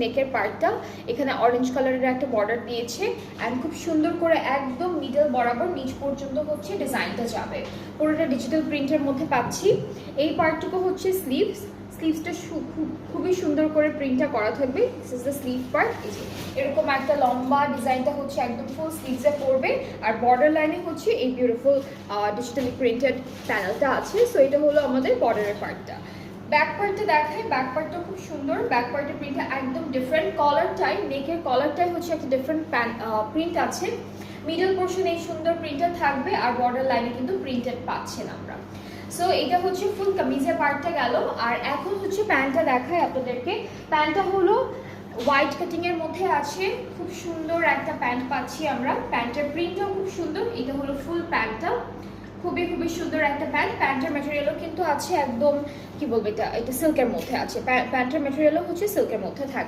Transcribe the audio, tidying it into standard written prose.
নেকের পার্টটা এখানে অরেঞ্জ কালারের একটা বর্ডার দিয়েছে অ্যান্ড খুব সুন্দর করে একদম মিডল বরাবর নিচ পর্যন্ত হচ্ছে ডিজাইনটা যাবে। পুরোটা ডিজিটাল প্রিন্টের মধ্যে পাচ্ছি। এই পার্টটুকু হচ্ছে স্লিভসটা খুবই সুন্দর করে প্রিন্টটা করা থাকবে। This is the sleeve part. এরকম একটা লম্বা ডিজাইনটা হচ্ছে একদম ফুল স্লিভসে পড়বে আর বর্ডার লাইনে হচ্ছে এই বিউটিফুল ডিজিটালি প্রিন্টেড প্যানেলটা আছে। সো এটা হলো আমাদের বর্ডারের পার্টটা। ব্যাক পার্টটা দেখায়, ব্যাক পার্টটা খুব সুন্দর। ব্যাক পার্টের প্রিন্টটা একদম ডিফারেন্ট, কলারটাই নেকের কলারটাই হচ্ছে একটা ডিফারেন্ট প্রিন্ট আছে। মিডল পোর্শন এই সুন্দর প্রিন্টটা থাকবে আর বর্ডার লাইনে কিন্তু প্রিন্টেড পাচ্ছেন আমরা। সো এটা হচ্ছে ফুল কামিজের পার্টটা গেল। আর এখন হচ্ছে প্যান্টটা দেখায় আপনাদেরকে। প্যান্টটা হলো হোয়াইট কাটিং এর মধ্যে আছে, খুব সুন্দর একটা প্যান্ট পাচ্ছি আমরা। প্যান্টের প্রিন্টটাও খুব সুন্দর। এটা হলো ফুল প্যান্টটা, খুবই সুন্দর একটা প্যান্ট। প্যান্টের ম্যাটেরিয়ালও কিন্তু আছে একদম কি বলবো, এটা সিল্কের মধ্যে আছে। প্যান্টের ম্যাটেরিয়ালও হচ্ছে সিল্কের মধ্যে থাকে।